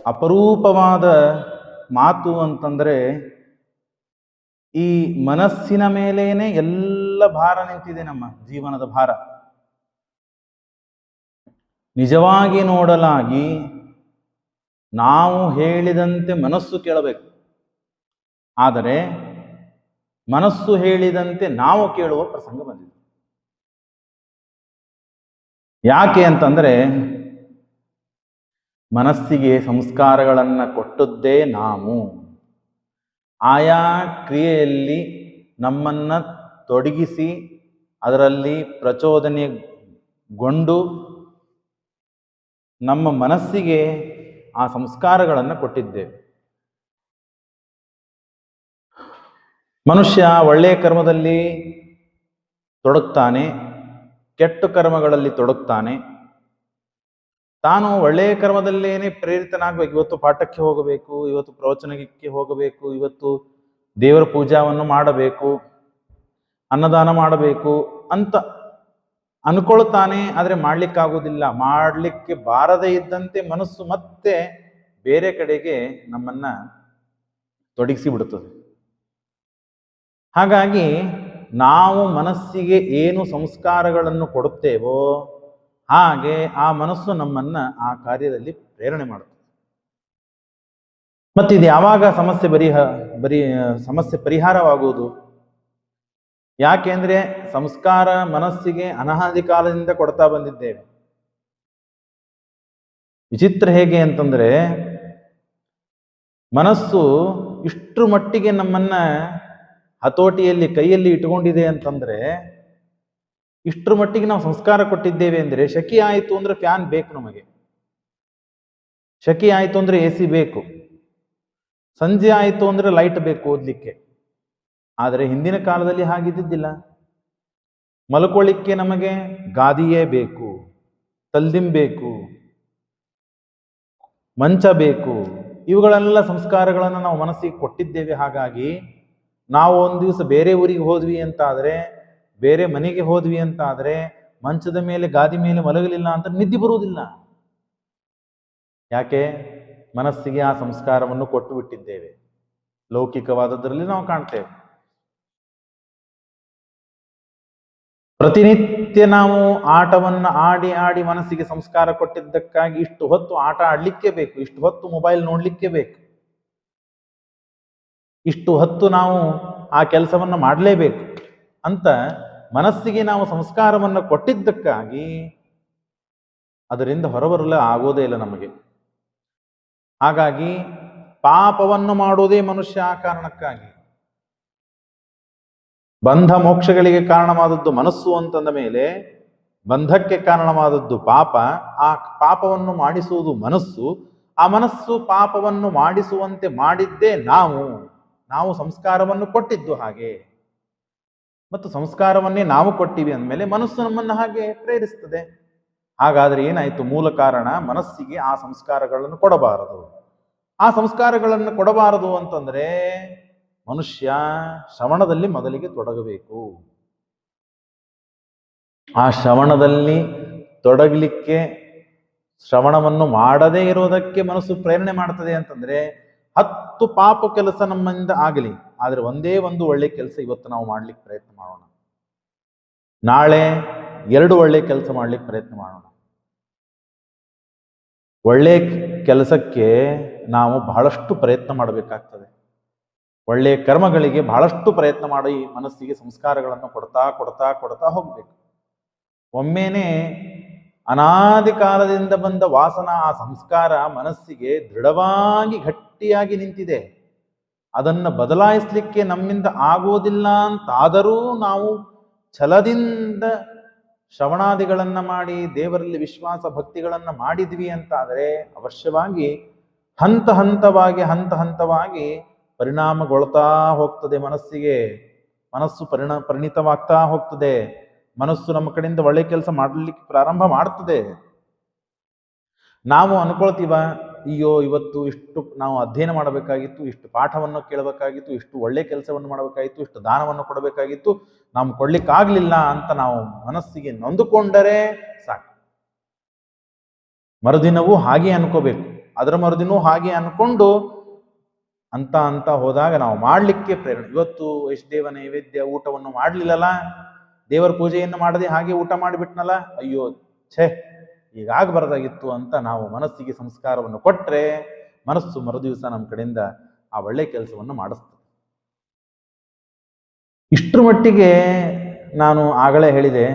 ಅಪರೂಪವಾದ ಮಾತು ಅಂತಂದರೆ, ಈ ಮನಸ್ಸಿನ ಮೇಲೇನೆ ಎಲ್ಲ ಭಾರ ನಿಂತಿದೆ, ನಮ್ಮ ಜೀವನದ ಭಾರ. ನಿಜವಾಗಿ ನೋಡಲಾಗಿ ನಾವು ಹೇಳಿದಂತೆ ಮನಸ್ಸು ಕೇಳಬೇಕು, ಆದರೆ ಮನಸ್ಸು ಹೇಳಿದಂತೆ ನಾವು ಕೇಳುವ ಪ್ರಸಂಗ ಬಂದಿದೆ. ಯಾಕೆ ಅಂತಂದ್ರೆ, ಮನಸ್ಸಿಗೆ ಸಂಸ್ಕಾರಗಳನ್ನು ಕೊಟ್ಟದ್ದೇ ನಾವು. ಆಯಾ ಕ್ರಿಯೆಯಲ್ಲಿ ನಮ್ಮನ್ನು ತೊಡಗಿಸಿ ಅದರಲ್ಲಿ ಪ್ರಚೋದನೆಗೊಂಡು ನಮ್ಮ ಮನಸ್ಸಿಗೆ ಆ ಸಂಸ್ಕಾರಗಳನ್ನು ಕೊಟ್ಟಿದ್ದೇವೆ. ಮನುಷ್ಯ ಒಳ್ಳೆಯ ಕರ್ಮದಲ್ಲಿ ತೊಡಗ್ತಾನೆ, ಕೆಟ್ಟ ಕರ್ಮಗಳಲ್ಲಿ ತೊಡಗ್ತಾನೆ. ತಾನು ಒಳ್ಳೆಯ ಕರ್ಮದಲ್ಲೇನೆ ಪ್ರೇರಿತನಾಗಬೇಕು. ಇವತ್ತು ಪಾಠಕ್ಕೆ ಹೋಗಬೇಕು, ಇವತ್ತು ಪ್ರವಚನಕ್ಕೆ ಹೋಗಬೇಕು, ಇವತ್ತು ದೇವರ ಪೂಜಾವನ್ನು ಮಾಡಬೇಕು, ಅನ್ನದಾನ ಮಾಡಬೇಕು ಅಂತ ಅನ್ಕೊಳ್ತಾನೆ. ಆದರೆ ಮಾಡ್ಲಿಕ್ಕಾಗೋದಿಲ್ಲ. ಮಾಡಲಿಕ್ಕೆ ಬಾರದೇ ಇದ್ದಂತೆ ಮನಸ್ಸು ಮತ್ತೆ ಬೇರೆ ಕಡೆಗೆ ನಮ್ಮನ್ನ ತೊಡಗಿಸಿ ಬಿಡುತ್ತದೆ. ಹಾಗಾಗಿ ನಾವು ಮನಸ್ಸಿಗೆ ಏನು ಸಂಸ್ಕಾರಗಳನ್ನು ಕೊಡುತ್ತೇವೋ ಹಾಗೆ ಆ ಮನಸ್ಸು ನಮ್ಮನ್ನ ಆ ಕಾರ್ಯದಲ್ಲಿ ಪ್ರೇರಣೆ ಮಾಡುತ್ತದೆ. ಮತ್ತಿದು ಯಾವಾಗ ಸಮಸ್ಯೆ ಪರಿಹಾರವಾಗುವುದು? ಯಾಕೆಂದ್ರೆ ಸಂಸ್ಕಾರ ಮನಸ್ಸಿಗೆ ಅನಾದಿ ಕಾಲದಿಂದ ಕೊಡ್ತಾ ಬಂದಿದ್ದೇವೆ. ವಿಚಿತ್ರ ಹೇಗೆ ಅಂತಂದ್ರೆ, ಮನಸ್ಸು ಇಷ್ಟರ ಮಟ್ಟಿಗೆ ನಮ್ಮನ್ನ ಹತೋಟಿಯಲ್ಲಿ ಕೈಯಲ್ಲಿ ಇಟ್ಕೊಂಡಿದೆ ಅಂತಂದ್ರೆ, ಇಷ್ಟರ ಮಟ್ಟಿಗೆ ನಾವು ಸಂಸ್ಕಾರ ಕೊಟ್ಟಿದ್ದೇವೆ ಅಂದ್ರೆ, ಶೆಕೆ ಆಯಿತು ಅಂದ್ರೆ ಫ್ಯಾನ್ ಬೇಕು ನಮಗೆ, ಶೆಕೆ ಆಯಿತು ಅಂದ್ರೆ AC ಬೇಕು, ಸಂಜೆ ಆಯಿತು ಅಂದ್ರೆ ಲೈಟ್ ಬೇಕು ಓದ್ಲಿಕ್ಕೆ. ಆದರೆ ಹಿಂದಿನ ಕಾಲದಲ್ಲಿ ಹಾಗಿದ್ದಿದ್ದಿಲ್ಲ. ಮಲ್ಕೊಳ್ಳಿಕ್ಕೆ ನಮಗೆ ಗಾದಿಯೇ ಬೇಕು, ತಲ್ದಿಂಬೇಕು, ಮಂಚ ಬೇಕು. ಇವುಗಳೆಲ್ಲ ಸಂಸ್ಕಾರಗಳನ್ನು ನಾವು ಮನಸ್ಸಿಗೆ ಕೊಟ್ಟಿದ್ದೇವೆ. ಹಾಗಾಗಿ ನಾವು ಒಂದು ದಿವಸ ಬೇರೆ ಊರಿಗೆ ಹೋದ್ವಿ ಅಂತಾದರೆ, ಬೇರೆ ಮನೆಗೆ ಹೋದ್ವಿ ಅಂತಾದರೆ, ಮಂಚದ ಮೇಲೆ ಗಾದಿ ಮೇಲೆ ಮಲಗಲಿಲ್ಲ ಅಂತ ನಿದ್ದೆ ಬರುವುದಿಲ್ಲ. ಯಾಕೆ? ಮನಸ್ಸಿಗೆ ಆ ಸಂಸ್ಕಾರವನ್ನು ಕೊಟ್ಟು ಬಿಟ್ಟಿದ್ದೇವೆ. ಲೌಕಿಕವಾದದ್ರಲ್ಲಿ ನಾವು ಕಾಣ್ತೇವೆ. ಪ್ರತಿನಿತ್ಯ ನಾವು ಆಟವನ್ನು ಆಡಿ ಆಡಿ ಮನಸ್ಸಿಗೆ ಸಂಸ್ಕಾರ ಕೊಟ್ಟಿದ್ದಕ್ಕಾಗಿ ಇಷ್ಟು ಹೊತ್ತು ಆಟ ಆಡ್ಲಿಕ್ಕೆ ಬೇಕು, ಇಷ್ಟು ಹೊತ್ತು ಮೊಬೈಲ್ ನೋಡ್ಲಿಕ್ಕೆ ಬೇಕು, ಇಷ್ಟು ಹೊತ್ತು ನಾವು ಆ ಕೆಲಸವನ್ನು ಮಾಡಲೇಬೇಕು ಅಂತ ಮನಸ್ಸಿಗೆ ನಾವು ಸಂಸ್ಕಾರವನ್ನು ಕೊಟ್ಟಿದ್ದಕ್ಕಾಗಿ ಅದರಿಂದ ಹೊರಬರಲು ಆಗೋದೇ ಇಲ್ಲ ನಮಗೆ. ಹಾಗಾಗಿ ಪಾಪವನ್ನು ಮಾಡುವುದೇ ಮನುಷ್ಯ ಆ ಕಾರಣಕ್ಕಾಗಿ. ಬಂಧ ಮೋಕ್ಷಗಳಿಗೆ ಕಾರಣವಾದದ್ದು ಮನಸ್ಸು ಅಂತಂದ ಮೇಲೆ, ಬಂಧಕ್ಕೆ ಕಾರಣವಾದದ್ದು ಪಾಪ. ಆ ಪಾಪವನ್ನು ಮಾಡಿಸುವುದು ಮನಸ್ಸು. ಆ ಮನಸ್ಸು ಪಾಪವನ್ನು ಮಾಡಿಸುವಂತೆ ಮಾಡಿದ್ದೇ ನಾವು ಸಂಸ್ಕಾರವನ್ನು ಕೊಟ್ಟಿದ್ದು ಹಾಗೆ. ಮತ್ತು ಸಂಸ್ಕಾರವನ್ನೇ ನಾವು ಕೊಟ್ಟಿವಿ ಅಂದಮೇಲೆ ಮನಸ್ಸು ನಮ್ಮನ್ನು ಹಾಗೆ ಪ್ರೇರಿಸ್ತದೆ. ಹಾಗಾದ್ರೆ ಏನಾಯ್ತು? ಮೂಲ ಕಾರಣ ಮನಸ್ಸಿಗೆ ಆ ಸಂಸ್ಕಾರಗಳನ್ನು ಕೊಡಬಾರದು. ಆ ಸಂಸ್ಕಾರಗಳನ್ನು ಕೊಡಬಾರದು ಅಂತಂದ್ರೆ ಮನುಷ್ಯ ಶ್ರವಣದಲ್ಲಿ ಮೊದಲಿಗೆ ತೊಡಗಬೇಕು. ಆ ಶ್ರವಣದಲ್ಲಿ ತೊಡಗಲಿಕ್ಕೆ, ಶ್ರವಣವನ್ನು ಮಾಡದೇ ಇರೋದಕ್ಕೆ ಮನಸ್ಸು ಪ್ರೇರಣೆ ಮಾಡ್ತದೆ ಅಂತಂದ್ರೆ, 10 ಪಾಪ ಕೆಲಸ ನಮ್ಮಿಂದ ಆಗಲಿ, ಆದರೆ ಒಂದೇ ಒಂದು ಒಳ್ಳೆ ಕೆಲಸ ಇವತ್ತು ನಾವು ಮಾಡ್ಲಿಕ್ಕೆ ಪ್ರಯತ್ನ ಮಾಡೋಣ, ನಾಳೆ 2 ಒಳ್ಳೆ ಕೆಲಸ ಮಾಡ್ಲಿಕ್ಕೆ ಪ್ರಯತ್ನ ಮಾಡೋಣ. ಒಳ್ಳೆ ಕೆಲಸಕ್ಕೆ ನಾವು ಬಹಳಷ್ಟು ಪ್ರಯತ್ನ ಮಾಡಬೇಕಾಗ್ತದೆ. ಒಳ್ಳೆಯ ಕರ್ಮಗಳಿಗೆ ಬಹಳಷ್ಟು ಪ್ರಯತ್ನ ಮಾಡಿ ಮನಸ್ಸಿಗೆ ಸಂಸ್ಕಾರಗಳನ್ನು ಕೊಡ್ತಾ ಕೊಡ್ತಾ ಕೊಡ್ತಾ ಹೋಗ್ಬೇಕು. ಒಮ್ಮೆನೆ ಅನಾದಿ ಕಾಲದಿಂದ ಬಂದ ವಾಸನ, ಆ ಸಂಸ್ಕಾರ ಮನಸ್ಸಿಗೆ ದೃಢವಾಗಿ ಗಟ್ಟಿಯಾಗಿ ನಿಂತಿದೆ. ಅದನ್ನು ಬದಲಾಯಿಸಲಿಕ್ಕೆ ನಮ್ಮಿಂದ ಆಗೋದಿಲ್ಲ ಅಂತಾದರೂ ನಾವು ಛಲದಿಂದ ಶ್ರವಣಾದಿಗಳನ್ನ ಮಾಡಿ ದೇವರಲ್ಲಿ ವಿಶ್ವಾಸ ಭಕ್ತಿಗಳನ್ನ ಮಾಡಿದ್ವಿ ಅಂತಾದರೆ ಅವಶ್ಯವಾಗಿ ಹಂತ ಹಂತವಾಗಿ ಪರಿಣಾಮಗೊಳ್ತಾ ಹೋಗ್ತದೆ. ಮನಸ್ಸು ಪರಿಣಿತವಾಗ್ತಾ ಹೋಗ್ತದೆ. ಮನಸ್ಸು ನಮ್ಮ ಕಡೆಯಿಂದ ಒಳ್ಳೆ ಕೆಲಸ ಮಾಡಲಿಕ್ಕೆ ಪ್ರಾರಂಭ ಮಾಡ್ತದೆ. ನಾವು ಅನ್ಕೊಳ್ತೀವ, ಅಯ್ಯೋ ಇವತ್ತು ಇಷ್ಟು ನಾವು ಅಧ್ಯಯನ ಮಾಡಬೇಕಾಗಿತ್ತು, ಇಷ್ಟು ಪಾಠವನ್ನು ಕೇಳಬೇಕಾಗಿತ್ತು, ಇಷ್ಟು ಒಳ್ಳೆ ಕೆಲಸವನ್ನು ಮಾಡಬೇಕಾಗಿತ್ತು, ಇಷ್ಟು ದಾನವನ್ನು ಕೊಡಬೇಕಾಗಿತ್ತು, ನಾವು ಕೊಡ್ಲಿಕ್ಕಾಗ್ಲಿಲ್ಲ ಅಂತ ನಾವು ಮನಸ್ಸಿಗೆ ನೊಂದುಕೊಂಡರೆ ಸಾಕು. ಮರುದಿನವೂ ಹಾಗೆ ಅನ್ಕೋಬೇಕು, ಅದರ ಮರುದಿನೂ ಹಾಗೆ ಅನ್ಕೊಂಡು ಅಂತ ಹೋದಾಗ ನಾವು ಮಾಡಲಿಕ್ಕೆ ಪ್ರೇರಣೆ. ಇವತ್ತು ವೈಷ್ಣವ ನೈವೇದ್ಯ ಊಟವನ್ನು ಮಾಡಲಿಲ್ಲಲ್ಲ, ದೇವರ ಪೂಜೆಯನ್ನು ಮಾಡದೆ ಹಾಗೆ ಊಟ ಮಾಡಿಬಿಟ್ನಲ್ಲ, ಅಯ್ಯೋ ಛೇ ಹೀಗಾಗಬಾರ್ದಾಗಿತ್ತು ಅಂತ ನಾವು ಮನಸ್ಸಿಗೆ ಸಂಸ್ಕಾರವನ್ನು ಕೊಟ್ಟರೆ ಮನಸ್ಸು ಮರುದಿವಸ ನಮ್ಮ ಕಡೆಯಿಂದ ಆ ಒಳ್ಳೆ ಕೆಲಸವನ್ನು ಮಾಡಿಸ್ತದೆ. ಇಷ್ಟರ ಮಟ್ಟಿಗೆ ನಾನು ಆಗಲೇ ಹೇಳಿದೆ,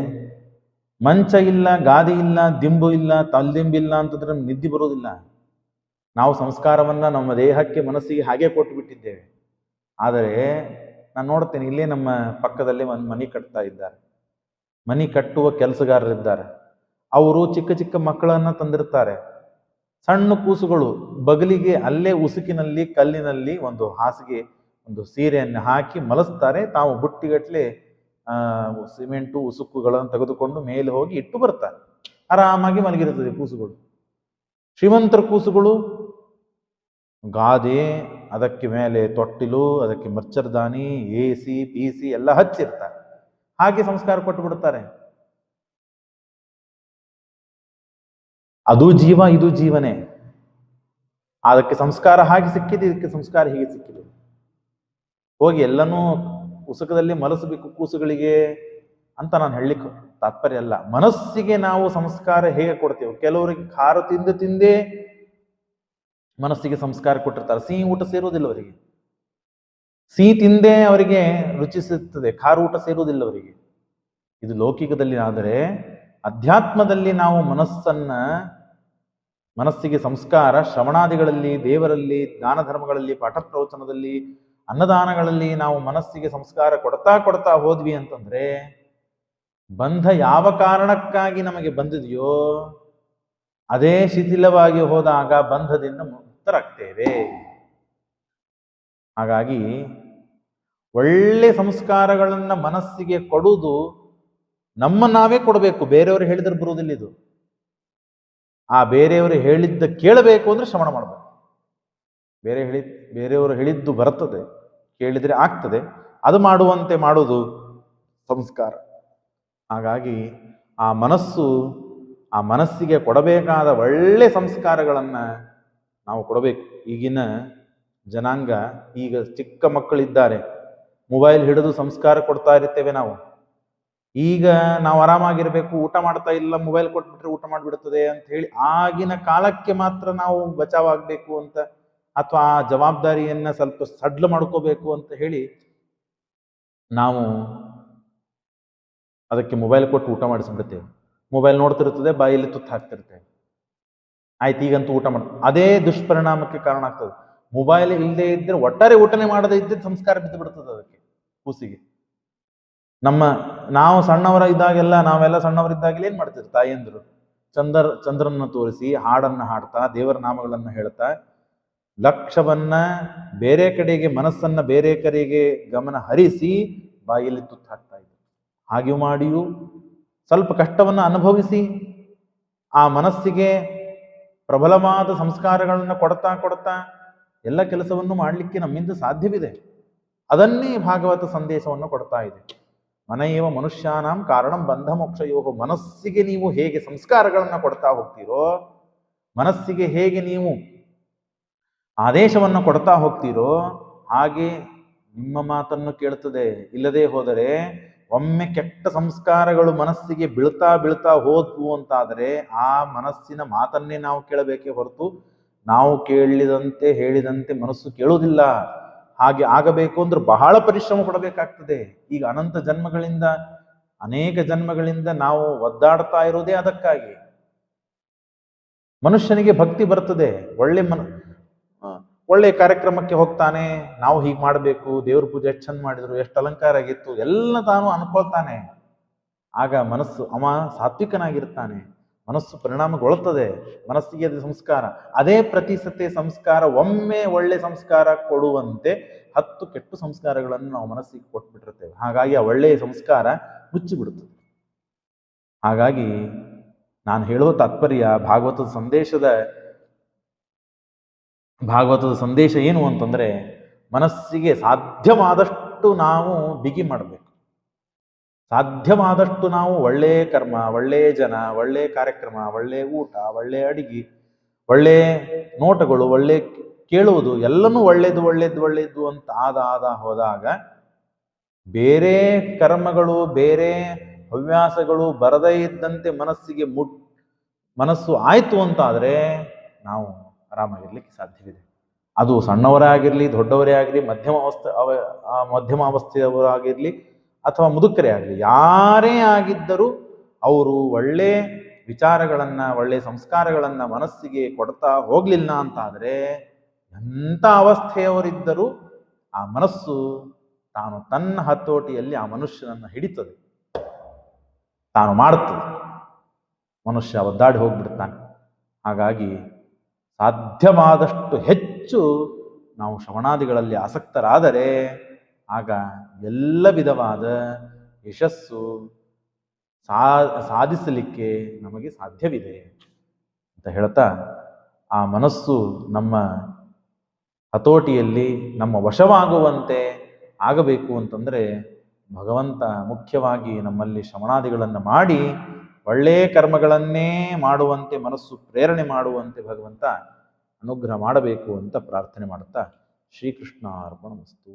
ಮಂಚ ಇಲ್ಲ, ಗಾದಿ ಇಲ್ಲ, ದಿಂಬು ಇಲ್ಲ, ತಲ್ದಿಂಬಿಲ್ಲ ಅಂತಂದ್ರೆ ನಿದ್ದೆ ಬರೋದಿಲ್ಲ. ನಾವು ಸಂಸ್ಕಾರವನ್ನ ನಮ್ಮ ದೇಹಕ್ಕೆ ಮನಸ್ಸಿಗೆ ಹಾಗೆ ಕೊಟ್ಟು ಬಿಟ್ಟಿದ್ದೇವೆ. ಆದರೆ ನಾನು ನೋಡ್ತೇನೆ, ಇಲ್ಲೇ ನಮ್ಮ ಪಕ್ಕದಲ್ಲೇ ಒಂದು ಮನೆ ಕಟ್ತಾ ಇದ್ದಾರೆ, ಮನೆ ಕಟ್ಟುವ ಕೆಲಸಗಾರರಿದ್ದಾರೆ. ಅವರು ಚಿಕ್ಕ ಚಿಕ್ಕ ಮಕ್ಕಳನ್ನ ತಂದಿರ್ತಾರೆ, ಸಣ್ಣ ಕೂಸುಗಳು ಬಗಲಿಗೆ ಅಲ್ಲೇ ಉಸುಕಿನಲ್ಲಿ ಕಲ್ಲಿನಲ್ಲಿ ಒಂದು ಹಾಸಿಗೆ ಒಂದು ಸೀರೆಯನ್ನು ಹಾಕಿ ಮಲಸ್ತಾರೆ. ತಾವು ಬುಟ್ಟಿಗಟ್ಲೆ ಸಿಮೆಂಟು ಉಸುಕುಗಳನ್ನು ತೆಗೆದುಕೊಂಡು ಮೇಲೆ ಹೋಗಿ ಇಟ್ಟು ಬರ್ತಾರೆ. ಆರಾಮಾಗಿ ಮಲಗಿರುತ್ತದೆ ಕೂಸುಗಳು. ಶ್ರೀಮಂತರ ಕೂಸುಗಳು ಗಾದೆ, ಅದಕ್ಕೆ ಮೇಲೆ ತೊಟ್ಟಿಲು, ಅದಕ್ಕೆ ಮಚ್ಚರ್ದಾನಿ, AC PC ಎಲ್ಲ ಹಚ್ಚಿರ್ತಾರೆ. ಹಾಗೆ ಸಂಸ್ಕಾರ ಕೊಟ್ಟು ಬಿಡುತ್ತಾರೆ. ಅದು ಜೀವ, ಇದು ಜೀವನೇ. ಅದಕ್ಕೆ ಸಂಸ್ಕಾರ ಹಾಗೆ ಸಿಕ್ಕಿದೆ, ಇದಕ್ಕೆ ಸಂಸ್ಕಾರ ಹೀಗೆ ಸಿಕ್ಕಿದೆ. ಹೋಗಿ ಎಲ್ಲನೂ ಉಸುಕದಲ್ಲಿ ಮಲಸಬೇಕು ಕೂಸುಗಳಿಗೆ ಅಂತ ನಾನು ಹೇಳಲಿಕ್ಕೆ ತಾತ್ಪರ್ಯ ಅಲ್ಲ. ಮನಸ್ಸಿಗೆ ನಾವು ಸಂಸ್ಕಾರ ಹೇಗೆ ಕೊಡ್ತೇವೆ? ಕೆಲವರಿಗೆ ಖಾರ ತಿಂದೇ ಮನಸ್ಸಿಗೆ ಸಂಸ್ಕಾರ ಕೊಟ್ಟಿರ್ತಾರೆ. ಸಿಹಿ ಊಟ ಸೇರುವುದಿಲ್ಲ ಅವರಿಗೆ, ಸಿಹಿ ತಿಂದೇ ಅವರಿಗೆ ರುಚಿಸುತ್ತದೆ, ಖಾರ ಊಟ ಸೇರುವುದಿಲ್ಲ ಅವರಿಗೆ. ಇದು ಲೌಕಿಕದಲ್ಲಿ. ಆದರೆ ಅಧ್ಯಾತ್ಮದಲ್ಲಿ ನಾವು ಮನಸ್ಸಿಗೆ ಸಂಸ್ಕಾರ ಶ್ರವಣಾದಿಗಳಲ್ಲಿ, ದೇವರಲ್ಲಿ, ದಾನ ಧರ್ಮಗಳಲ್ಲಿ, ಪಾಠ ಪ್ರವಚನದಲ್ಲಿ, ಅನ್ನದಾನಗಳಲ್ಲಿ ನಾವು ಮನಸ್ಸಿಗೆ ಸಂಸ್ಕಾರ ಕೊಡ್ತಾ ಹೋದ್ವಿ ಅಂತಂದ್ರೆ ಬಂಧ ಯಾವ ಕಾರಣಕ್ಕಾಗಿ ನಮಗೆ ಬಂದಿದೆಯೋ ಅದೇ ಶಿಥಿಲವಾಗಿ ಹೋದಾಗ ಬಂಧದಿಂದ ಮುಕ್ತರಾಗ್ತೇವೆ. ಹಾಗಾಗಿ ಒಳ್ಳೆ ಸಂಸ್ಕಾರಗಳನ್ನ ಮನಸ್ಸಿಗೆ ಕೊಡುವುದು ನಾವೇ ಕೊಡಬೇಕು. ಬೇರೆಯವರು ಹೇಳಿದ್ರೆ ಬರುವುದಿಲ್ಲ ಇದು. ಆ ಬೇರೆಯವರು ಹೇಳಿದ್ದ ಕೇಳಬೇಕು ಅಂದ್ರೆ ಶ್ರವಣ ಮಾಡಬೇಕು. ಬೇರೆಯವರು ಹೇಳಿದ್ದು ಬರ್ತದೆ, ಕೇಳಿದ್ರೆ ಆಗ್ತದೆ, ಅದು ಮಾಡುವಂತೆ ಮಾಡೋದು ಸಂಸ್ಕಾರ. ಹಾಗಾಗಿ ಆ ಮನಸ್ಸಿಗೆ ಕೊಡಬೇಕಾದ ಒಳ್ಳೆ ಸಂಸ್ಕಾರಗಳನ್ನ ನಾವು ಕೊಡಬೇಕು. ಈಗಿನ ಜನಾಂಗ, ಈಗ ಚಿಕ್ಕ ಮಕ್ಕಳಿದ್ದಾರೆ, ಮೊಬೈಲ್ ಹಿಡಿದು ಸಂಸ್ಕಾರ ಕೊಡ್ತಾ ಇರ್ತೇವೆ ನಾವು. ಈಗ ನಾವು ಆರಾಮಾಗಿರ್ಬೇಕು, ಊಟ ಮಾಡ್ತಾ ಇಲ್ಲ, ಮೊಬೈಲ್ ಕೊಟ್ಬಿಟ್ರೆ ಊಟ ಮಾಡಿಬಿಡ್ತದೆ ಅಂತ ಹೇಳಿ ಆಗಿನ ಕಾಲಕ್ಕೆ ಮಾತ್ರ ನಾವು ಬಚಾವಾಗಬೇಕು ಅಂತ, ಅಥವಾ ಆ ಜವಾಬ್ದಾರಿಯನ್ನ ಸ್ವಲ್ಪ ಸಡ್ಲು ಮಾಡ್ಕೋಬೇಕು ಅಂತ ಹೇಳಿ ನಾವು ಅದಕ್ಕೆ ಮೊಬೈಲ್ ಕೊಟ್ಟು ಊಟ ಮಾಡಿಸ್ಬಿಡ್ತೇವೆ. ಮೊಬೈಲ್ ನೋಡ್ತಿರ್ತದೆ, ಬಾಯಲ್ಲಿ ತುತ್ತು ಹಾಕ್ತಿರ್ತೇವೆ. ಆಯ್ತು, ಈಗಂತೂ ಊಟ ಅದೇ ದುಷ್ಪರಿಣಾಮಕ್ಕೆ ಕಾರಣ ಆಗ್ತದೆ. ಮೊಬೈಲ್ ಇಲ್ಲದೆ ಇದ್ರೆ ಒಟ್ಟಾರೆ ಊಟನೆ ಮಾಡದೇ ಇದ್ದರೆ ಸಂಸ್ಕಾರ ಬಿದ್ದು ಬಿಡ್ತದೆ ಅದಕ್ಕೆ, ಕೂಸಿಗೆ. ನಾವು ನಾವೆಲ್ಲ ಸಣ್ಣವರಿದ್ದಾಗಲೇ ಏನ್ ಮಾಡ್ತಿದ್ರು ತಾಯಿಯಂದ್ರು? ಚಂದ್ರನ್ನ ತೋರಿಸಿ ಹಾಡನ್ನ ಹಾಡ್ತಾ, ದೇವರ ನಾಮಗಳನ್ನ ಹೇಳ್ತಾ, ಲಕ್ಷ್ಯವನ್ನ ಮನಸ್ಸನ್ನ ಬೇರೆ ಕಡೆಗೆ ಗಮನ ಹರಿಸಿ ಬಾಯಲ್ಲಿ ತುತ್ತು ಹಾಕ್ತಾ ಇದ್ರು. ಹಾಗೆ ಮಾಡಿಯೂ ಸ್ವಲ್ಪ ಕಷ್ಟವನ್ನು ಅನುಭವಿಸಿ ಆ ಮನಸ್ಸಿಗೆ ಪ್ರಬಲವಾದ ಸಂಸ್ಕಾರಗಳನ್ನ ಕೊಡ್ತಾ ಎಲ್ಲ ಕೆಲಸವನ್ನು ಮಾಡಲಿಕ್ಕೆ ನಮ್ಮಿಂದ ಸಾಧ್ಯವಿದೆ. ಅದನ್ನೇ ಭಾಗವತ ಸಂದೇಶವನ್ನು ಕೊಡ್ತಾ ಇದೆ. ಮನಯೇವ ಮನುಷ್ಯಾನಾಂ ಕಾರಣಂ ಬಂಧ ಮೋಕ್ಷಯೋಹೋ. ಮನಸ್ಸಿಗೆ ನೀವು ಹೇಗೆ ಸಂಸ್ಕಾರಗಳನ್ನ ಕೊಡ್ತಾ ಹೋಗ್ತೀರೋ, ಮನಸ್ಸಿಗೆ ಹೇಗೆ ನೀವು ಆದೇಶವನ್ನು ಕೊಡ್ತಾ ಹೋಗ್ತೀರೋ, ಹಾಗೆ ನಿಮ್ಮ ಮಾತನ್ನು ಕೇಳ್ತದೆ. ಇಲ್ಲದೆ ಹೋದರೆ ಒಮ್ಮೆ ಕೆಟ್ಟ ಸಂಸ್ಕಾರಗಳು ಮನಸ್ಸಿಗೆ ಬೀಳ್ತಾ ಹೋದ್ವು ಅಂತಾದರೆ ಆ ಮನಸ್ಸಿನ ಮಾತನ್ನೇ ನಾವು ಕೇಳಬೇಕೇ ಹೊರತು ನಾವು ಹೇಳಿದಂತೆ ಮನಸ್ಸು ಕೇಳುವುದಿಲ್ಲ. ಹಾಗೆ ಆಗಬೇಕು ಅಂದ್ರೆ ಬಹಳ ಪರಿಶ್ರಮ ಪಡಬೇಕಾಗ್ತದೆ. ಈಗ ಅನೇಕ ಜನ್ಮಗಳಿಂದ ನಾವು ಒದ್ದಾಡ್ತಾ ಇರೋದೇ ಅದಕ್ಕಾಗಿ. ಮನುಷ್ಯನಿಗೆ ಭಕ್ತಿ ಬರ್ತದೆ, ಒಳ್ಳೆ ಕಾರ್ಯಕ್ರಮಕ್ಕೆ ಹೋಗ್ತಾನೆ, ನಾವು ಹೀಗೆ ಮಾಡಬೇಕು, ದೇವ್ರ ಪೂಜೆ ಎಷ್ಟು ಚಂದ ಮಾಡಿದ್ರು, ಎಷ್ಟು ಅಲಂಕಾರ ಆಗಿತ್ತು ಎಲ್ಲ ತಾನು ಅನ್ಕೊಳ್ತಾನೆ. ಆಗ ಅವ ಸಾತ್ವಿಕನಾಗಿರ್ತಾನೆ, ಮನಸ್ಸು ಪರಿಣಾಮಗೊಳ್ಳುತ್ತದೆ, ಮನಸ್ಸಿಗೆ ಅದು ಸಂಸ್ಕಾರ. ಅದೇ ಪ್ರತಿಸತೆ ಸಂಸ್ಕಾರ ಒಮ್ಮೆ ಒಳ್ಳೆ ಸಂಸ್ಕಾರ ಕೊಡುವಂತೆ 10 ಕೆಟ್ಟ ಸಂಸ್ಕಾರಗಳನ್ನು ನಾವು ಮನಸ್ಸಿಗೆ ಕೊಟ್ಬಿಟ್ಟಿರ್ತೇವೆ. ಹಾಗಾಗಿ ಆ ಒಳ್ಳೆಯ ಸಂಸ್ಕಾರ ಮುಚ್ಚಿಬಿಡುತ್ತದೆ. ಹಾಗಾಗಿ ನಾನು ಹೇಳುವ ತಾತ್ಪರ್ಯ, ಭಾಗವತದ ಸಂದೇಶ ಏನು ಅಂತಂದ್ರೆ, ಮನಸ್ಸಿಗೆ ಸಾಧ್ಯವಾದಷ್ಟು ನಾವು ಬಿಗಿ ಮಾಡಬೇಕು. ಸಾಧ್ಯವಾದಷ್ಟು ನಾವು ಒಳ್ಳೆಯ ಕರ್ಮ, ಒಳ್ಳೆಯ ಜನ, ಒಳ್ಳೆಯ ಕಾರ್ಯಕ್ರಮ, ಒಳ್ಳೆಯ ಊಟ, ಒಳ್ಳೆಯ ಅಡಿಗೆ, ಒಳ್ಳೆ ನೋಟಗಳು, ಒಳ್ಳೆ ಕೇಳುವುದು, ಎಲ್ಲನೂ ಒಳ್ಳೇದು ಒಳ್ಳೇದು ಒಳ್ಳೇದು ಅಂತ ಆದ ಹೋದಾಗ ಬೇರೆ ಕರ್ಮಗಳು, ಬೇರೆ ಹವ್ಯಾಸಗಳು ಬರದೇ ಇದ್ದಂತೆ ಮನಸ್ಸು ಆಯ್ತು ಅಂತಾದರೆ ನಾವು ಆರಾಮಾಗಿರ್ಲಿಕ್ಕೆ ಸಾಧ್ಯವಿದೆ. ಅದು ಸಣ್ಣವರೇ ಆಗಿರಲಿ, ದೊಡ್ಡವರೇ ಆಗಲಿ, ಮಧ್ಯಮ ಅವಸ್ಥೆಯವರಾಗಿರಲಿ ಅಥವಾ ಮುದುಕರೇ ಆಗಲಿ, ಯಾರೇ ಆಗಿದ್ದರೂ ಅವರು ಒಳ್ಳೆ ವಿಚಾರಗಳನ್ನ, ಒಳ್ಳೆ ಸಂಸ್ಕಾರಗಳನ್ನ ಮನಸ್ಸಿಗೆ ಕೊಡ್ತಾ ಹೋಗ್ಲಿಲ್ಲ ಅಂತಾದರೆ ಎಂಥ ಅವಸ್ಥೆಯವರಿದ್ದರೂ ಆ ಮನಸ್ಸು ತಾನು ತನ್ನ ಹತೋಟಿಯಲ್ಲಿ ಆ ಮನುಷ್ಯನನ್ನು ಹಿಡಿತದೆ, ತಾನು ಮಾಡುತ್ತದೆ. ಮನುಷ್ಯ ಒದ್ದಾಡಿ ಹೋಗ್ಬಿಡ್ತಾನೆ. ಹಾಗಾಗಿ ಸಾಧ್ಯವಾದಷ್ಟು ಹೆಚ್ಚು ನಾವು ಶ್ರವಣಾದಿಗಳಲ್ಲಿ ಆಸಕ್ತರಾದರೆ ಆಗ ಎಲ್ಲ ವಿಧವಾದ ಯಶಸ್ಸು ಸಾಧಿಸಲಿಕ್ಕೆ ನಮಗೆ ಸಾಧ್ಯವಿದೆ ಅಂತ ಹೇಳ್ತಾ, ಆ ಮನಸ್ಸು ನಮ್ಮ ಹತೋಟಿಯಲ್ಲಿ ನಮ್ಮ ವಶವಾಗುವಂತೆ ಆಗಬೇಕು ಅಂತಂದರೆ ಭಗವಂತ ಮುಖ್ಯವಾಗಿ ನಮ್ಮಲ್ಲಿ ಶ್ರವಣಾದಿಗಳನ್ನು ಮಾಡಿ ಒಳ್ಳೆಯ ಕರ್ಮಗಳನ್ನೇ ಮಾಡುವಂತೆ, ಮನಸ್ಸು ಪ್ರೇರಣೆ ಮಾಡುವಂತೆ ಭಗವಂತ ಅನುಗ್ರಹ ಮಾಡಬೇಕು ಅಂತ ಪ್ರಾರ್ಥನೆ ಮಾಡುತ್ತಾ ಶ್ರೀಕೃಷ್ಣ ಅರ್ಪಣಮಸ್ತು.